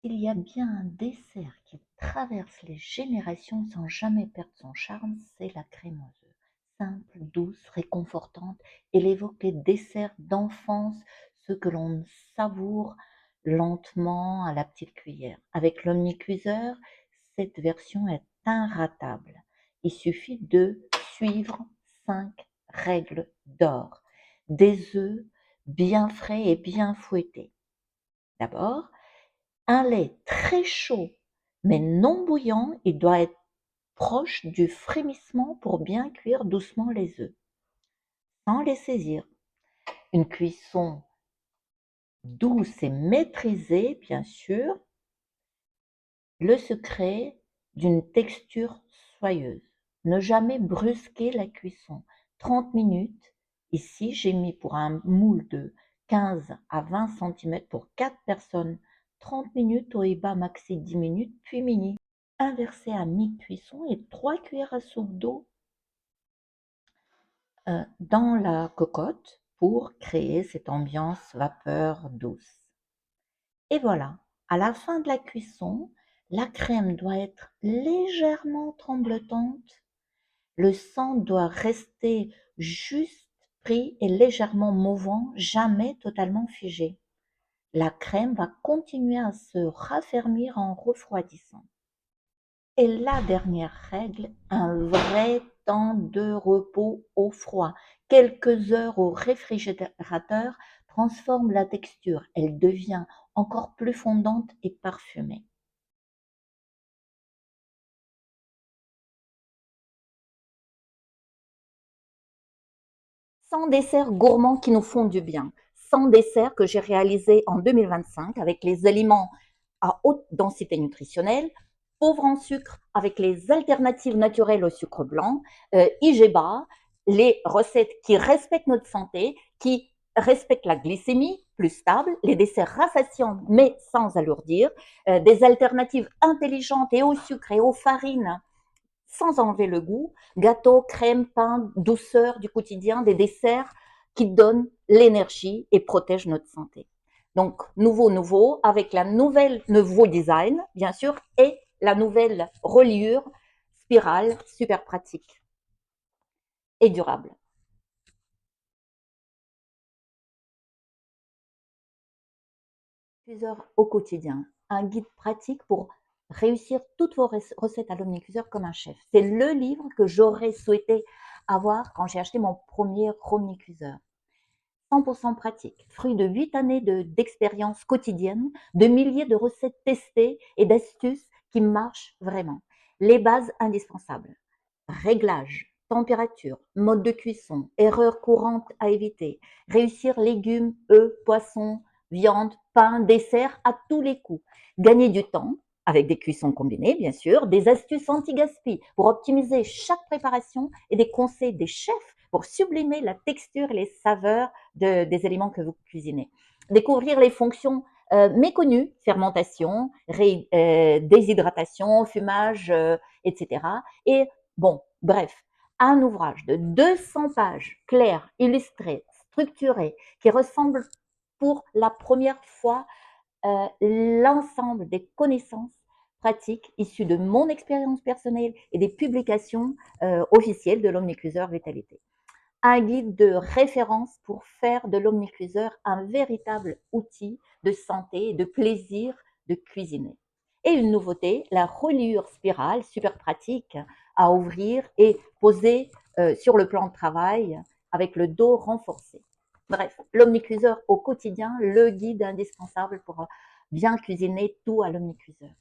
Il y a bien un dessert qui traverse les générations sans jamais perdre son charme, c'est la crème aux œufs. Simple, douce, réconfortante, elle évoque les desserts d'enfance, ceux que l'on savoure lentement à la petite cuillère. Avec l'omnicuiseur, cette version est inratable. Il suffit de suivre 5 règles d'or. Des œufs bien frais et bien fouettés. D'abord, un lait très chaud, mais non bouillant, il doit être proche du frémissement pour bien cuire doucement les œufs, sans les saisir. Une cuisson douce et maîtrisée, bien sûr, le secret d'une texture soyeuse. Ne jamais brusquer la cuisson. 30 minutes. Ici, j'ai mis pour un moule de 15 à 20 cm pour 4 personnes. 30 minutes, au bas maxi 10 minutes, puis mini. Inverser à mi-cuisson et 3 cuillères à soupe d'eau dans la cocotte pour créer cette ambiance vapeur douce. Et voilà, à la fin de la cuisson, la crème doit être légèrement tremblotante, le sang doit rester juste pris et légèrement mouvant, jamais totalement figé. La crème va continuer à se raffermir en refroidissant. Et la dernière règle, un vrai temps de repos au froid. Quelques heures au réfrigérateur transforment la texture. Elle devient encore plus fondante et parfumée. Sans desserts gourmands qui nous font du bien. Sans dessert que j'ai réalisé en 2025 avec les aliments à haute densité nutritionnelle, pauvres en sucre avec les alternatives naturelles au sucre blanc, IGBA, les recettes qui respectent notre santé, qui respectent la glycémie, plus stable, les desserts rassasiants mais sans alourdir, des alternatives intelligentes et au sucre et aux farines sans enlever le goût, gâteau, crème, pain, douceur du quotidien, des desserts qui donnent l'énergie et protègent notre santé. Donc, nouveau, avec la nouvelle, nouveau design, bien sûr, et la nouvelle reliure spirale, super pratique et durable. Cuiseur au quotidien, un guide pratique pour réussir toutes vos recettes à l'omnicuiseur comme un chef. C'est le livre que j'aurais souhaité avoir quand j'ai acheté mon premier omnicuiseur. 100% pratique, fruit de 8 années d'expérience quotidienne, de milliers de recettes testées et d'astuces qui marchent vraiment. Les bases indispensables. Réglage, température, mode de cuisson, erreurs courantes à éviter, réussir légumes, œufs, poissons, viande, pain, dessert à tous les coups. Gagner du temps avec des cuissons combinées, bien sûr, des astuces anti-gaspi pour optimiser chaque préparation et des conseils des chefs pour sublimer la texture et les saveurs des aliments que vous cuisinez. Découvrir les fonctions méconnues, fermentation, déshydratation, fumage, etc. Et bon, bref, un ouvrage de 200 pages, clair, illustré, structuré, qui ressemble pour la première fois l'ensemble des connaissances pratiques issues de mon expérience personnelle et des publications officielles de l'omnicuiseur Vitalité. Un guide de référence pour faire de l'omnicuiseur un véritable outil de santé et de plaisir de cuisiner. Et une nouveauté, la reliure spirale, super pratique à ouvrir et poser sur le plan de travail avec le dos renforcé. Bref, l'omnicuiseur au quotidien, le guide indispensable pour bien cuisiner tout à l'omnicuiseur.